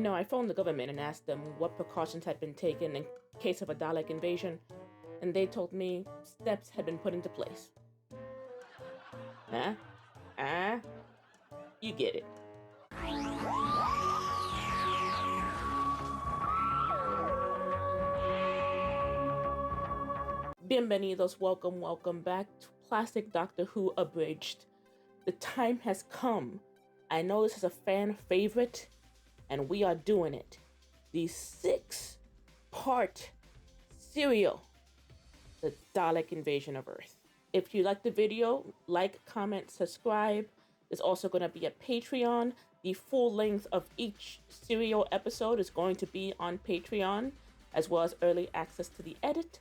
I phoned the government and asked them what precautions had been taken in case of a Dalek invasion, and they told me steps had been put into place. Huh? Ah? You get it. Bienvenidos, welcome back to Plastic Doctor Who Abridged. The time has come. I know this is a fan favorite, and we are doing it. The 6-part serial, The Dalek Invasion of Earth. If you like the video, like, comment, subscribe. There's also going to be a Patreon. The full length of each serial episode is going to be on Patreon, as well as early access to the edit.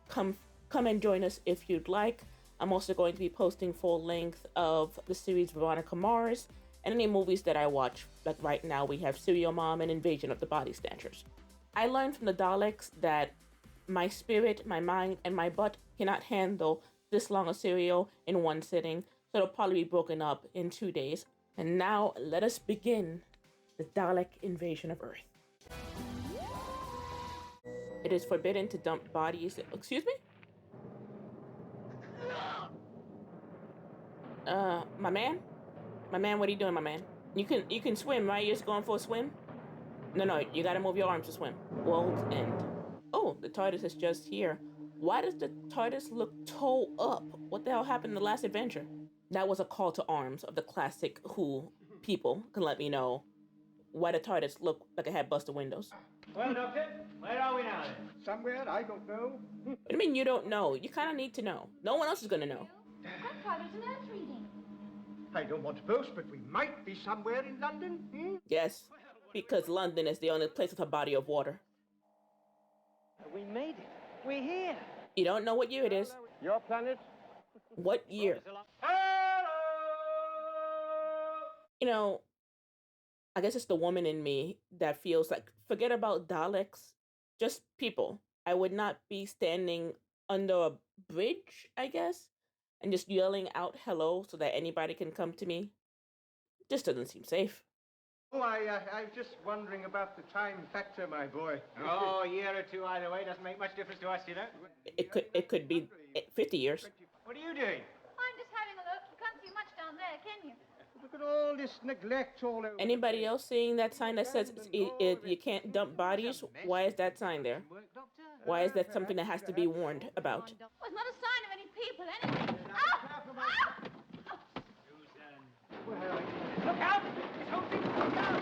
Come and join us if you'd like. I'm also going to be posting full length of the series Veronica Mars and any movies that I watch. Like right now we have Serial Mom and Invasion of the Body Snatchers. I learned from the Daleks that my spirit, my mind, and my butt cannot handle this long a serial in one sitting, so it'll probably be broken up in 2 days. And now let us begin the Dalek Invasion of Earth. It is forbidden to dump bodies. Excuse me? My man? My man, what are you doing, my man? You can swim, right? You're just going for a swim? No, you gotta move your arms to swim. World's End. Oh, the TARDIS is just here. Why does the TARDIS look toe up? What the hell happened in the last adventure? That was a call to arms of the classic Who people. Can let me know why the TARDIS looked like it had busted windows. Well, Doctor, where are we now then? Somewhere, I don't know. What do you mean you don't know? You kind of need to know. No one else is going to know. Grandfather's an earth reading. I don't want to boast, but we might be somewhere in London. Yes, because London is the only place with a body of water. We made it. We're here. You don't know what year it is. Your planet? What year? I guess it's the woman in me that feels like, forget about Daleks, just people. I would not be standing under a bridge, I guess, and just yelling out hello so that anybody can come to me. Just doesn't seem safe. Oh, I was just wondering about the time factor, my boy. Oh, a year or two either way doesn't make much difference to us, you know. It could be 50 years. What are you doing? I'm just having a look. You can't see much down there, can you? Look at all this neglect all over. Anybody else seeing that sign that says you can't dump bodies? Why is that sign there? Why is that something that has to be warned about? Well, it's not a sign of any people, anyway. Look out! This whole thing's going down.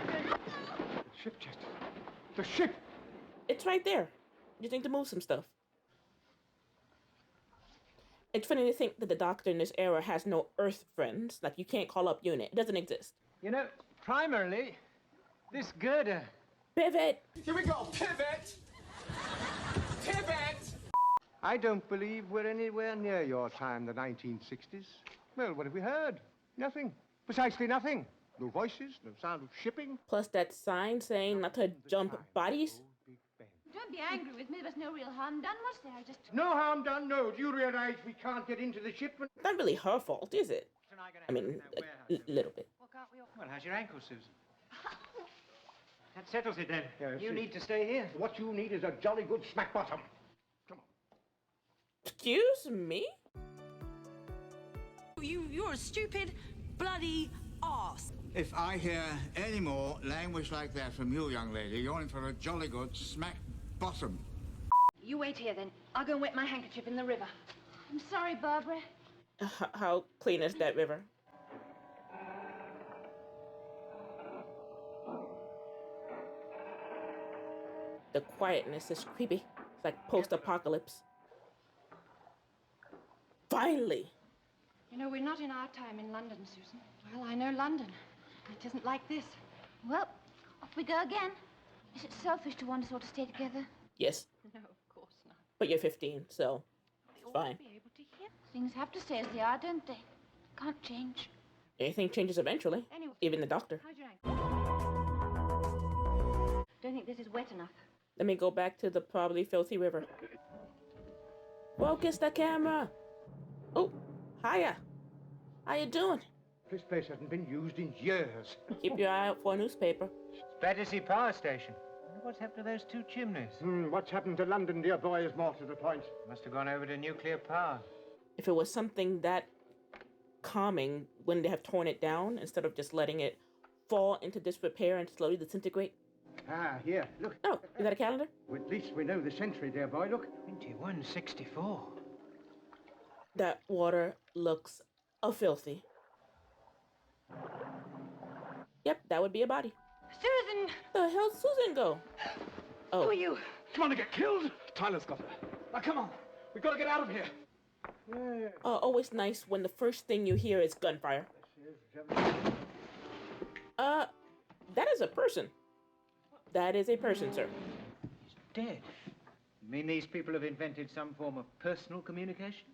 The ship, Chester. The ship! It's right there. You just need to move some stuff. It's funny to think that the Doctor in this era has no Earth friends. Like, you can't call up unit. It doesn't exist. You know, primarily, this girder. Pivot! Here we go, pivot! Pivot! I don't believe we're anywhere near your time, the 1960s. Well, what have we heard? Nothing. Precisely nothing. No voices, no sound of shipping. Plus that sign saying not to jump bodies. Don't be angry with me. There was no real harm done, was there? I just... No harm done, no. Do you realize we can't get into the ship? Not really her fault, is it? I mean, a little bit. Well, how's your ankle, Susan? That settles it then. Yes, you need to stay here. What you need is a jolly good smack bottom. Come on. Excuse me? You're a stupid, bloody arse. If I hear any more language like that from you, young lady, you're in for a jolly good smack bottom. You wait here, then. I'll go and wet my handkerchief in the river. I'm sorry, Barbara. How clean is that river? The quietness is creepy. It's like post-apocalypse. Finally! You know, we're not in our time in London, Susan. Well, I know London. It isn't like this. Well, off we go again. Is it selfish to want us all to stay together? Yes. No, of course not. But you're 15, so it's fine. Be able to hear. Things have to stay as they are, don't they? Can't change. Anything changes eventually. Anyway. Even the Doctor. How's your ankle? Don't think this is wet enough. Let me go back to the probably filthy river. Focus the camera! Oh, hiya. How you doing? This place hasn't been used in years. Keep your eye out for a newspaper. It's Battersea Power Station. What's happened to those two chimneys? What's happened to London, dear boy, is more to the point. Must have gone over to nuclear power. If it was something that calming, wouldn't they have torn it down instead of just letting it fall into disrepair and slowly disintegrate? Ah, here, look. Oh, is that a calendar? Well, at least we know the century, dear boy, look. 2164. That water looks filthy. Yep, that would be a body. Susan! The hell'd Susan go? Oh. Who are you? Come on to get killed? Tyler's got her. Now, come on. We've got to get out of here. Always nice when the first thing you hear is gunfire. That is a person. That is a person, sir. He's dead. You mean these people have invented some form of personal communication?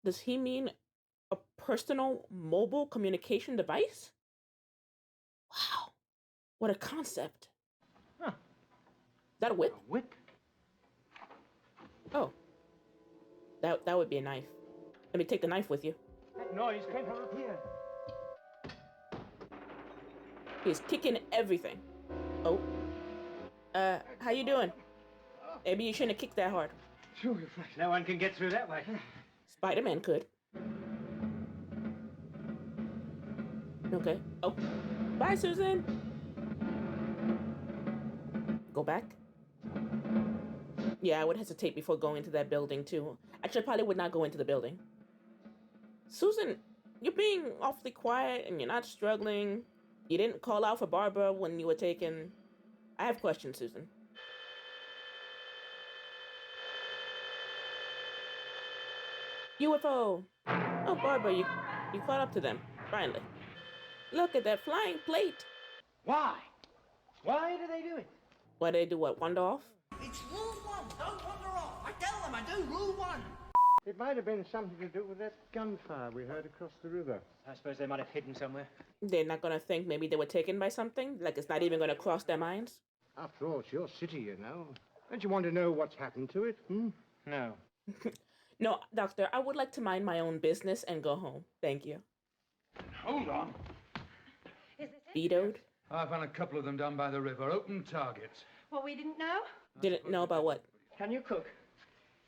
Does he mean a personal mobile communication device? Wow. What a concept. Huh. Is that a whip? A whip? Oh. That would be a knife. Let me take the knife with you. That noise came from up here. He's kicking everything. Oh. How you doing? Maybe you shouldn't have kicked that hard. Sure, you're right. No one can get through that way. Spider-Man could. Okay. Oh. Bye, Susan. Go back. Yeah, I would hesitate before going into that building, too. Actually, I probably would not go into the building. Susan, you're being awfully quiet and you're not struggling. You didn't call out for Barbara when you were taken. I have questions, Susan. UFO. Oh, Barbara, you caught up to them. Finally. Look at that flying plate. Why? Why do they do it? Why they do what? Wander off? It's rule one. Don't wander off. I tell them I do. Rule one. It might have been something to do with that gunfire we heard across the river. I suppose they might have hidden somewhere. They're not gonna think maybe they were taken by something? Like it's not even gonna cross their minds? After all, it's your city, you know. Don't you want to know what's happened to it? No. No, Doctor, I would like to mind my own business and go home. Thank you. Hold on. Vetoed? I found a couple of them down by the river. Open targets. Well, we didn't know. Didn't know about what? Can you cook?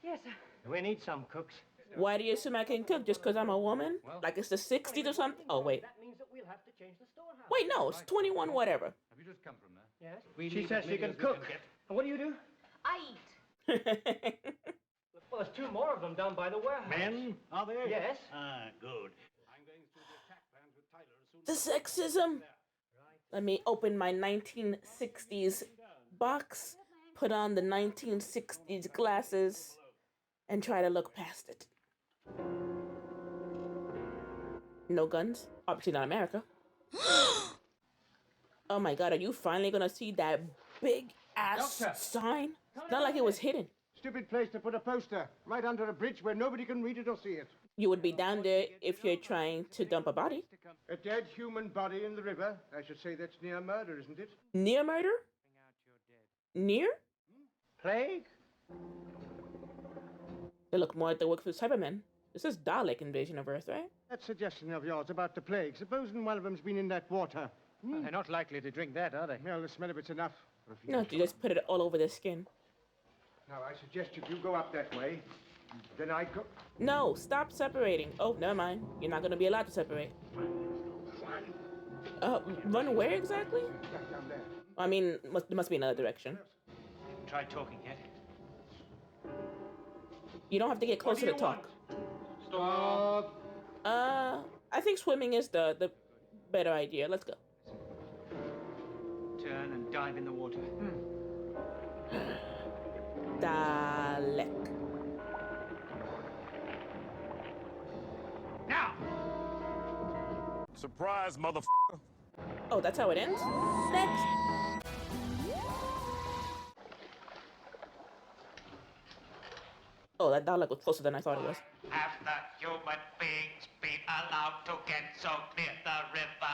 Yes, sir. We need some cooks. Why do you assume I can cook just because I'm a woman? Like it's the 60s or something? Oh, wait. That means that we'll have to change the storehouse. Wait, no, it's 21 whatever. Have you just come from there? Yes. She says she can cook. And what do? I eat. Well, there's two more of them down by the warehouse. Men, are there? Yes. Ah, good. I'm going through the attack plans with Tyler as soon The sexism. Let me open my 1960s box, put on the 1960s glasses, and try to look past it. No guns? Obviously not America. Oh my god, are you finally gonna see that big ass Doctor. sign? It's not like it was hidden. Stupid place to put a poster, right under a bridge where nobody can read it or see it. You would be down there if you're trying to dump a body. A dead human body in the river. I should say that's near murder, isn't it? Near murder? Near? Plague? They look more like they work for the Cybermen. This is Dalek invasion of Earth, right? That suggestion of yours about the plague. Supposing one of them's been in that water. Well, they're not likely to drink that, are they? Well, the smell of it's enough. No, you just put it all over their skin. Now, I suggest if you go up that way, then I go... No, stop separating. Oh, never mind. You're not going to be allowed to separate. Run where exactly? Back down there. I mean, there must be another direction. Haven't tried talking yet. You don't have to get closer to talk. Stop! I think swimming is the better idea. Let's go. Turn and dive in the water. Dalek. Now! Surprise, motherfucker. Oh, that's how it ends? Next. Oh, that Dalek was closer than I thought it was. Have the human beings been allowed to get so near the river?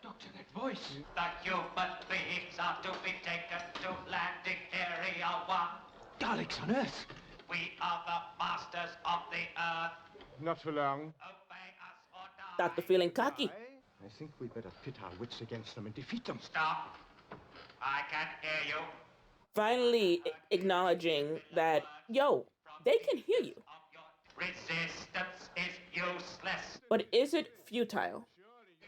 Doctor, that voice. The human beings are to be taken to landing area 1. Daleks on Earth. We are the masters of the earth. Not for long. Obey us or die. Doctor feeling cocky. I think we'd better pit our wits against them and defeat them. Stop. can't hear you. Finally acknowledging that, yo, they can hear you. Resistance is useless. But is it futile?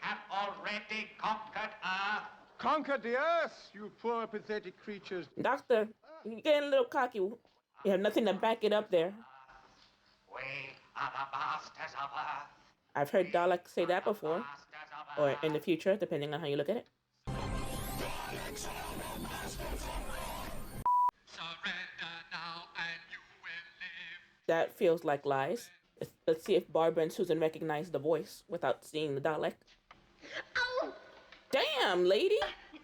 Have already conquered Earth. Conquered the earth, you poor pathetic creatures. Doctor, you're getting a little cocky. You have nothing to back it up there. We are the masters of Earth. I've heard Dalek say that before, Masters of or Earth. in the future, depending on how you look at it. Surrender now and you will live. That feels like lies. Let's see if Barbara and Susan recognize the voice without seeing the Dalek. Oh! Damn, lady!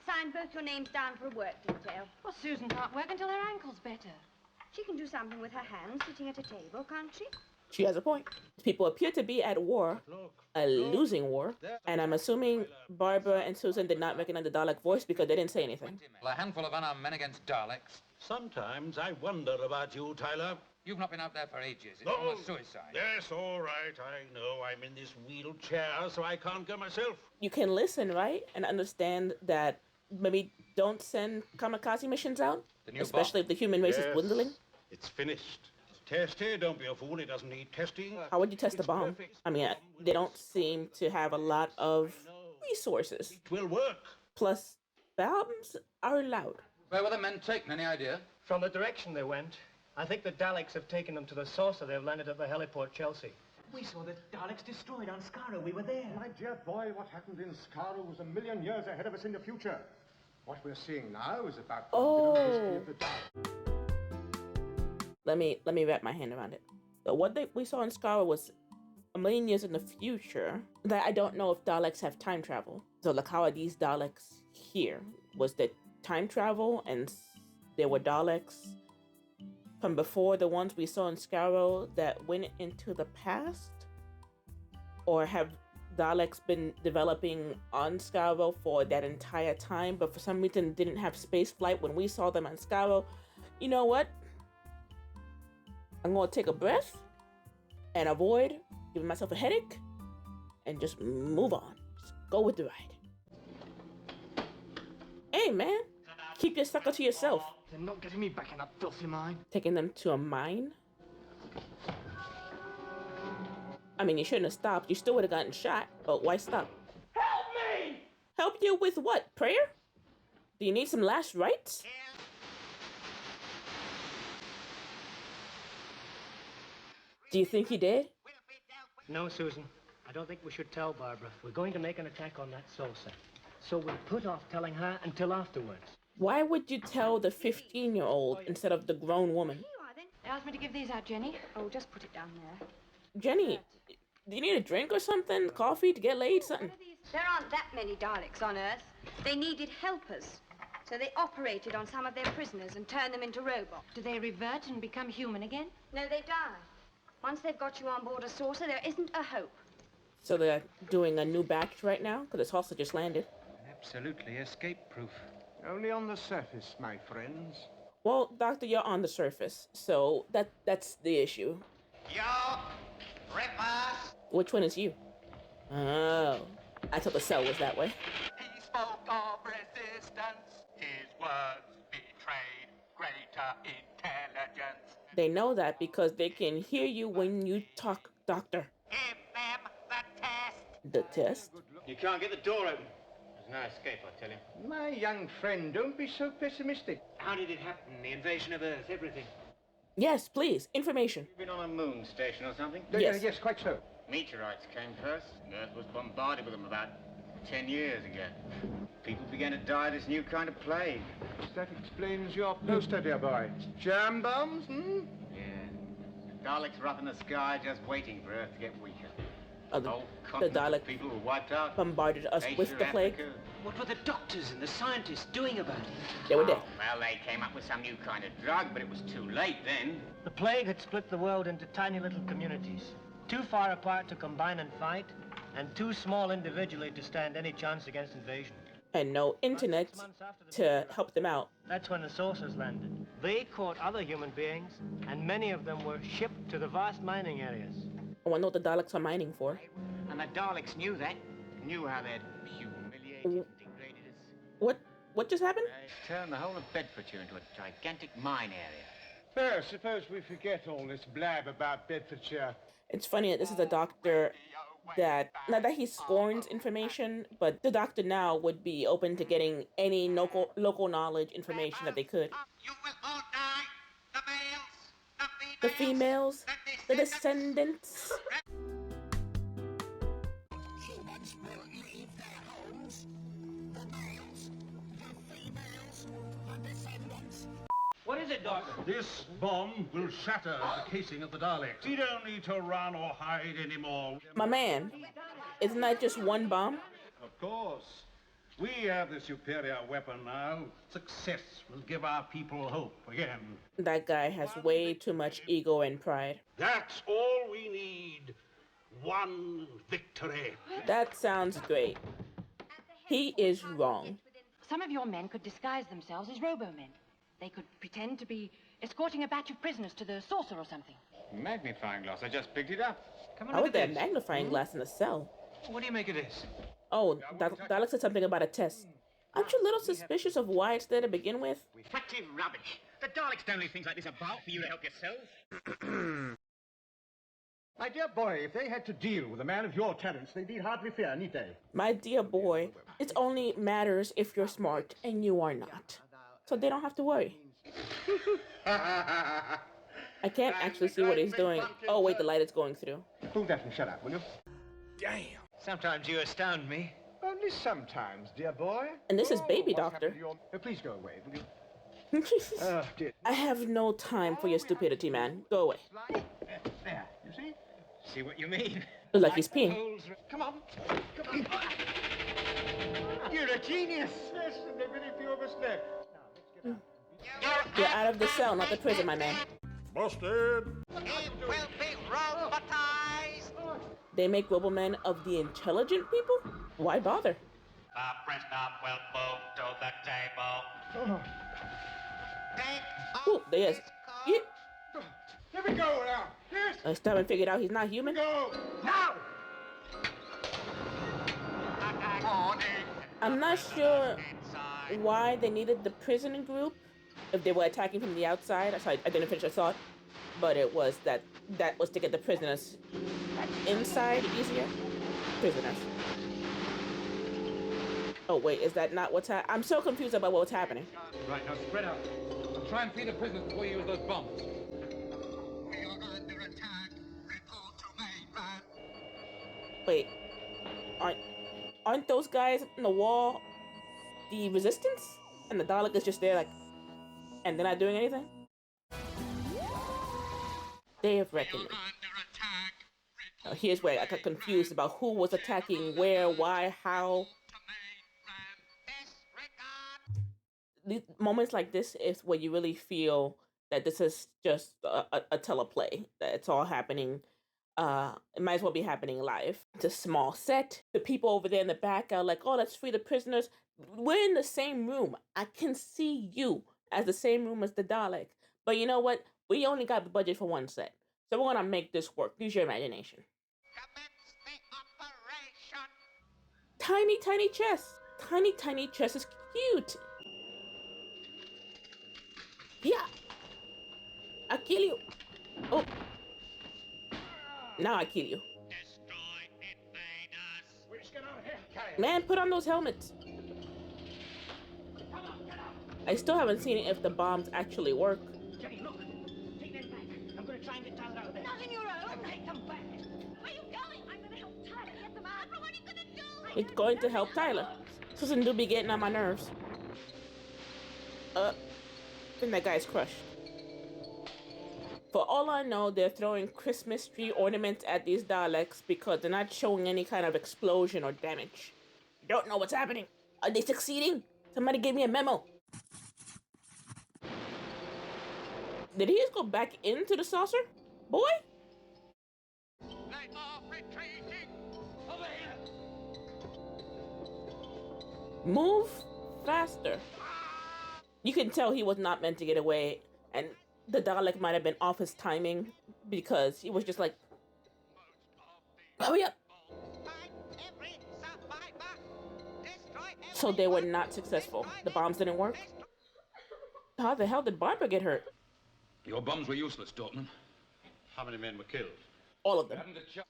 Sign both your names down for a work detail. Well, Susan can't work until her ankle's better. She can do something with her hands sitting at a table, can't she? She has a point. People appear to be at war, a losing war, and I'm assuming Barbara and Susan did not recognize the Dalek voice because they didn't say anything. A handful of unarmed men against Daleks. Sometimes I wonder about you, Tyler. You've not been out there for ages. It's Oh, almost suicide. Yes, all right, I know. I'm in this wheelchair, so I can't go myself. You can listen, right? And understand that maybe don't send kamikaze missions out, The new especially if the human race is Yes. dwindling. It's finished. Tested, don't be a fool, it doesn't need testing. How would you test a bomb? I mean, they don't seem to have a lot of resources. It will work. Plus, bombs are allowed. Where were the men taken? Any idea? From the direction they went, I think the Daleks have taken them to the saucer they've landed at the heliport Chelsea. We saw the Daleks destroyed on Skara. We were there. My dear boy, what happened in Skara was a million years ahead of us in the future. What we're seeing now is about the history of the Daleks. Let me wrap my hand around it. So what we saw in Skara was a million years in the future. That I don't know if Daleks have time travel. So like, how are these Daleks here? Was there time travel and there were Daleks from before the ones we saw in Skara that went into the past? Or have Daleks been developing on Skara for that entire time, but for some reason didn't have space flight when we saw them on Skara? You know what? I'm gonna take a breath and avoid giving myself a headache and just move on. Just go with the ride. Hey, man, keep your sucker to yourself. They're not getting me back in that filthy mine. Taking them to a mine? I mean, you shouldn't have stopped. You still would have gotten shot, but why stop? Help me! Help you with what? Prayer? Do you need some last rites? Do you think he did? No, Susan. I don't think we should tell Barbara. We're going to make an attack on that saucer. So we'll put off telling her until afterwards. Why would you tell the 15-year-old instead of the grown woman? They asked me to give these out, Jenny. Oh, just put it down there. Jenny, do you need a drink or something? Coffee to get laid? Something? There aren't that many Daleks on Earth. They needed helpers. So they operated on some of their prisoners and turned them into robots. Do they revert and become human again? No, they die. Once they've got you on board a saucer, there isn't a hope. So they're doing a new batch right now? Because the saucer just landed. Absolutely escape-proof. Only on the surface, my friends. Well, Doctor, you're on the surface, so that's the issue. You rippers! Which one is you? Oh, I thought the cell was that way. He spoke of resistance. His words betrayed greater intelligence. They know that because they can hear you when you talk, Doctor. Give them the test. The test? You can't get the door open. There's no escape, I tell you. My young friend, don't be so pessimistic. How did it happen? The invasion of Earth, everything. Yes, please, information. You've been on a moon station or something? Yes. Yes, quite so. Meteorites came first. Earth was bombarded with them about 10 years ago. People began to die of this new kind of plague. That explains your poster, dear boy. Germ bombs, Yeah. Daleks were up in the sky just waiting for Earth to get weaker. The Whole continent of Dalek people were wiped out. bombarded us Asia, with the plague. Africa. What were the doctors and the scientists doing about it? They were dead. Well, they came up with some new kind of drug, but it was too late then. The plague had split the world into tiny little communities. Too far apart to combine and fight, and too small individually to stand any chance against invasion. And no internet to help them out. That's when the saucers landed. They caught other human beings, and many of them were shipped to the vast mining areas. I want to know what the Daleks are mining for. And the Daleks knew that. Knew how they'd humiliated and degraded us. What What just happened? Turn the whole of Bedfordshire into a gigantic mine area. Well, suppose we forget all this blab about Bedfordshire. It's funny that this is a doctor that, not that he scorns information, but the doctor now would be open to getting any local knowledge information that they could. You will all die. The males, The females, the descendants. Humans will leave their homes. The males, the females, the descendants. What is it, Doctor? This bomb will shatter the casing of the Daleks. We don't need to run or hide anymore. My man, isn't that just one bomb? Of course. We have the superior weapon now. Success will give our people hope again. That guy has way too much ego and pride. That's all we need. One victory. That sounds great. He is wrong. Some of your men could disguise themselves as robo-men. They could pretend to be escorting a batch of prisoners to the saucer or something. Magnifying glass, I just picked it up. Come How would that magnifying glass in the cell? What do you make of this? Oh, Dalek said something about a test. Aren't you a little suspicious of why it's there to begin with? Effective rubbish. The Daleks don't leave things like this about for you to help yourself. My dear boy, if they had to deal with a man of your talents, they'd need hardly fear, need they? My dear boy, it only matters if you're smart and you are not. So they don't have to worry. I can't actually see what he's doing. Oh, wait, the light is going through. Oh, Daphne, shut up, will you? Damn. Sometimes you astound me. Only sometimes, dear boy. And this is Baby What's Doctor. happened to your... Please go away, will you? Oh, dear. I have no time for your stupidity, man. Go away. There, you see? See what you mean? Looks like he's peeing. Come on. Come on. You're a genius. Yes, and there are very few of us left. You're out of the cell, not the prison, my man. Busted. It will be robotized. They make Robomen of the intelligent people? Why bother? The prisoner will move to the table. Take Ooh, there he is. Yeah. Here we go now. Yes. I still haven't figured out he's not human. Go now. I'm not sure why they needed the prison group if they were attacking from the outside. Sorry, I didn't finish the thought, but it was that was to get the prisoners inside easier. Prisoners. Oh wait, is that not what's happening? I'm so confused about what's happening. Right, now spread out. I'll try and free the prisoners before you use those bombs. We are under attack. Report to main man. Wait, aren't those guys in the wall the resistance? And the Dalek is just there like, and they're not doing anything? Day of Reckoning. Now here's where I got confused about who was attacking where, why, how. These moments like this is where you really feel that this is just a teleplay, that it's all happening. It might as well be happening live. It's a small set. The people over there in the back are like, oh, let's free the prisoners. We're in the same room. I can see you as the same room as the Dalek. But you know what? We only got the budget for one set. So we're gonna make this work. Use your imagination. Tiny, tiny chest. Tiny, tiny chest is cute. Yeah. I'll kill you. Oh. Now I kill you. Man, put on those helmets. I still haven't seen if the bombs actually work. Jenny, look. Take them back. I'm going to try and get Tyler out of there. Not in your own. Take them back. Where are you going? I'm going to help Tyler get them out. But what are you going to do? It's going to help Tyler. Susan do be getting on my nerves. I think that guy's crushed. For all I know, they're throwing Christmas tree ornaments at these Daleks because they're not showing any kind of explosion or damage. Don't know what's happening. Are they succeeding? Somebody give me a memo. Did he just go back into the saucer? Boy? They are retreating. Over here. Move faster. You can tell he was not meant to get away, and the Dalek might have been off his timing because he was just like, hurry up. So they were not successful. The bombs didn't work. How the hell did Barbara get hurt? Your bombs were useless, Dortmund. How many men were killed? All of them.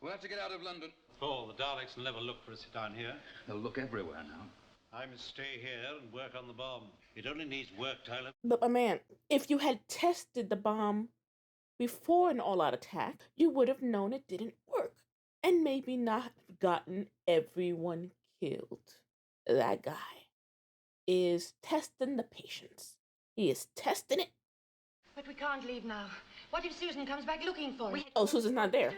We'll have to get out of London. Paul, the Daleks will never look for us down here. They'll look everywhere now. I must stay here and work on the bomb. It only needs work, Tyler. But my man, if you had tested the bomb before an all-out attack, you would have known it didn't work. And maybe not gotten everyone killed. That guy is testing the patience. He is testing it. But we can't leave now. What if Susan comes back looking for us? Oh, Susan's not there.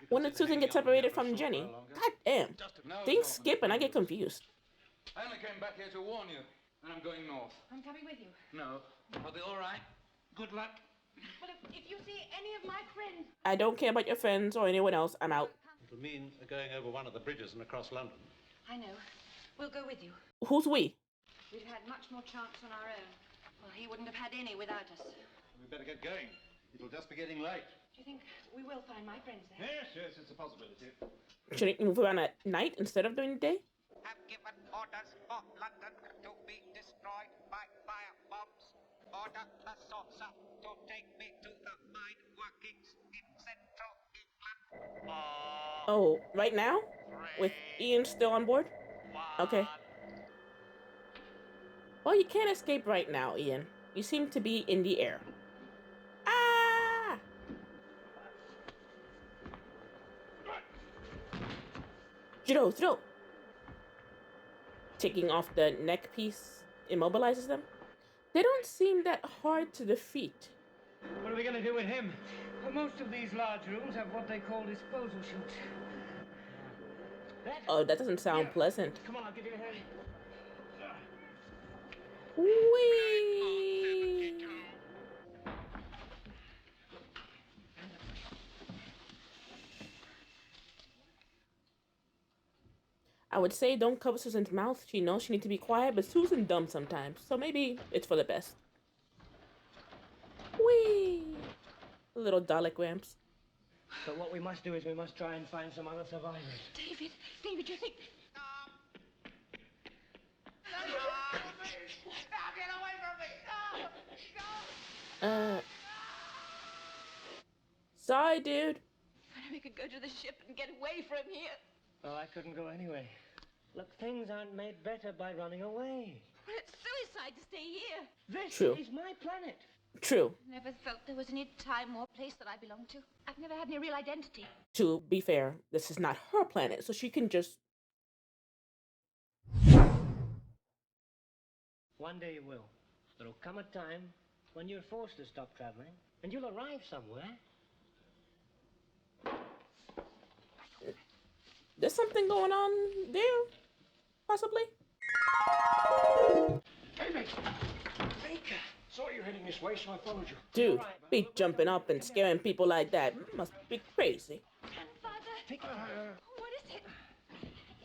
When did Susan get separated from Jenny? God damn. Things skip and I get confused. I only came back here to warn you, and I'm going north. I'm coming with you. No, I'll be all right. Good luck. Well, if you see any of my friends... I don't care about your friends or anyone else. I'm out. It'll mean going over one of the bridges and across London. I know. We'll go with you. Who's we? We'd had much more chance on our own. Well, he wouldn't have had any without us. We better get going. It'll just be getting late. Do you think we will find my friends there? Yes, it's a possibility. Shouldn't you move around at night instead of during the day? Have given orders for London to be destroyed by fire bombs. Order the saucer to take me to the mine workings in central England. Oh, right now? With Ian still on board? Okay. Well, you can't escape right now, Ian. You seem to be in the air. Ah! Throw! Taking off the neck piece immobilizes them. They don't seem that hard to defeat. What are we going to do with him? Well, most of these large rooms have what they call disposal chutes. Oh, that doesn't sound pleasant. Come on, I'll give you a hand. Whee! I would say don't cover Susan's mouth. She knows she needs to be quiet, but Susan dumb sometimes. So maybe it's for the best. Whee! Little Dalek ramps. So what we must do is we must try and find some other survivors. David, you think... Sorry, dude. We could go to the ship and get away from here. Oh, I couldn't go anyway. Look, things aren't made better by running away. Well, it's suicide to stay here. This True. is my planet. True. Never felt there was any time or place that I belonged to. I've never had any real identity. To be fair, this is not her planet, so she can just... One day you will. There'll come a time when you're forced to stop traveling, and you'll arrive somewhere. There's something going on there, possibly? Hey, mate. Baker. Saw you heading this way, so I followed you. Dude, be jumping up and scaring people like that. Must be crazy. Grandfather! What is it?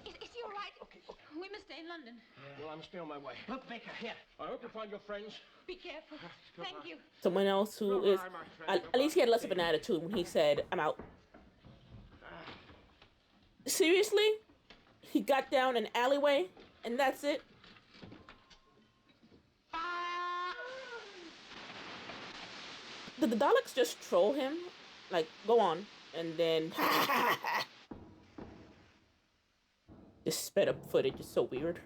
Is he all right? Okay. We must stay in London. Well, I must be on my way. Look, Baker, here. I hope you find your friends. Be careful. Thank you. Someone else who is... At least he had less of an attitude when he said, I'm out. Seriously? He got down an alleyway, and that's it? Did the Daleks just troll him? Like, go on. And then... This sped up footage is so weird.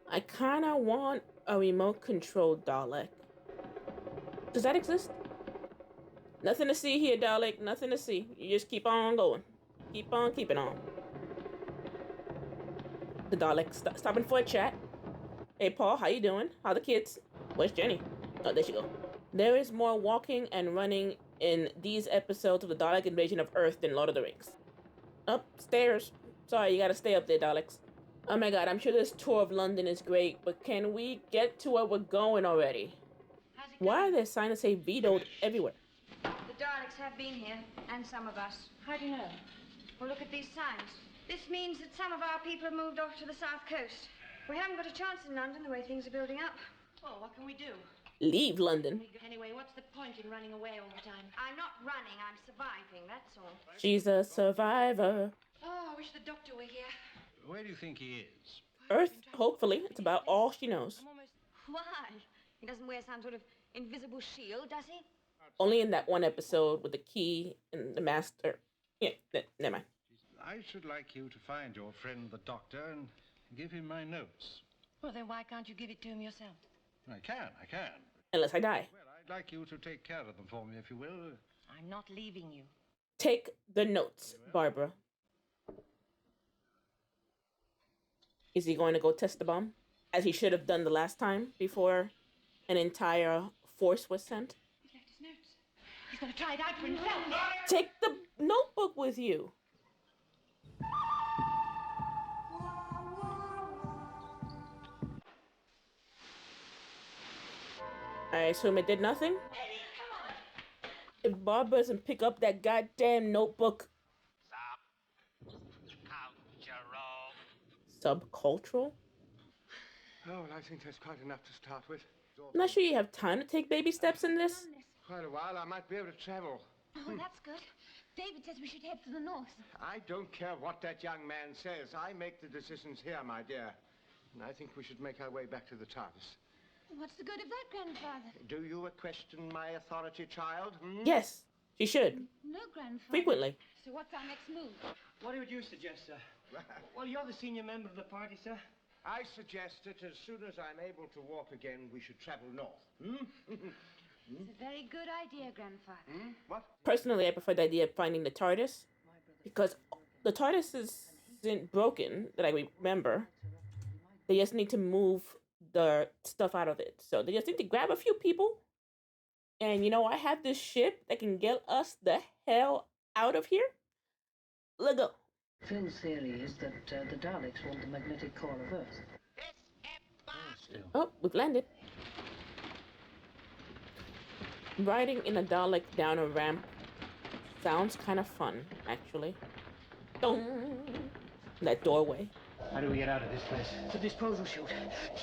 I kinda want a remote control Dalek. Does that exist? Nothing to see here, Dalek. Nothing to see. You just keep on going. Keep on keeping on. The Dalek stopping for a chat. Hey, Paul, how you doing? How the kids? Where's Jenny? Oh, there she go. There is more walking and running in these episodes of the Dalek invasion of Earth than Lord of the Rings. Upstairs. Sorry, you gotta stay up there, Daleks. Oh my god, I'm sure this tour of London is great, but can we get to where we're going already? Why are there signs that say vetoed everywhere? The Daleks have been here, and some of us. How do you know? Well, look at these signs. This means that some of our people have moved off to the south coast. We haven't got a chance in London the way things are building up. Well, what can we do? Leave London. Anyway, what's the point in running away all the time? I'm not running, I'm surviving, that's all. She's a survivor. Oh, I wish the doctor were here. Where do you think he is? Earth, hopefully. It's about all she knows. Why? He doesn't wear some sort of invisible shield, does he? Only in that one episode with the key and the master. Yeah, never mind. I should like you to find your friend the doctor and give him my notes. Well, then why can't you give it to him yourself? I can. Unless I die. Well, I'd like you to take care of them for me, if you will. I'm not leaving you. Take the notes, Barbara. Is he going to go test the bomb? As he should have done the last time before an entire force was sent? He's left his notes. He's going to try it out for himself. Take the notebook with you. I assume it did nothing? If Bob doesn't pick up that goddamn notebook. Subcultural? Oh, well, I think that's quite enough to start with. I'm not sure you have time to take baby steps in this. Quite a while, I might be able to travel. Oh, that's good. David says we should head for the north. I don't care what that young man says. I make the decisions here, my dear. And I think we should make our way back to the TARDIS. What's the good of that, Grandfather? Do you question my authority, child? Hmm? Yes, she should. No, Grandfather. Frequently. So what's our next move? What would you suggest, sir? Well, you're the senior member of the party, sir. I suggest that as soon as I'm able to walk again, we should travel north. Hmm? It's a very good idea, Grandfather. Hmm? What? Personally, I prefer the idea of finding the TARDIS. Because the TARDIS isn't broken, that I remember. They just need to move the stuff out of it. So they just need to grab a few people. And you know, I have this ship that can get us the hell out of here. Let's go. Phil's theory is that the Daleks want the magnetic core of Earth. Oh, we've landed. Riding in a Dalek down a ramp sounds kind of fun, actually. Dong! That doorway. How do we get out of this place? The disposal chute.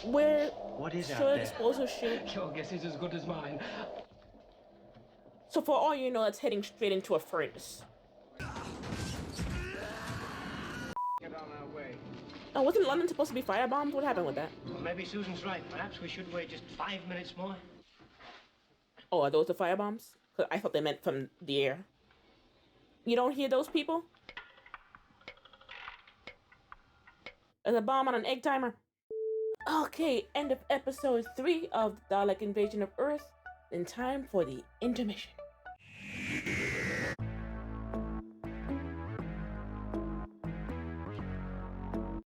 Where? What is out Sir, there? disposal chute. Your guess is as good as mine. So for all you know, it's heading straight into a furnace. Get on our way. Oh, wasn't London supposed to be firebombed? What happened with that? Well, maybe Susan's right. Perhaps we should wait just 5 minutes more. Oh, are those the firebombs? 'Cause I thought they meant from the air. You don't hear those people? There's a bomb on an egg timer. Okay, end of episode 3 of the Dalek Invasion of Earth. In time for the intermission.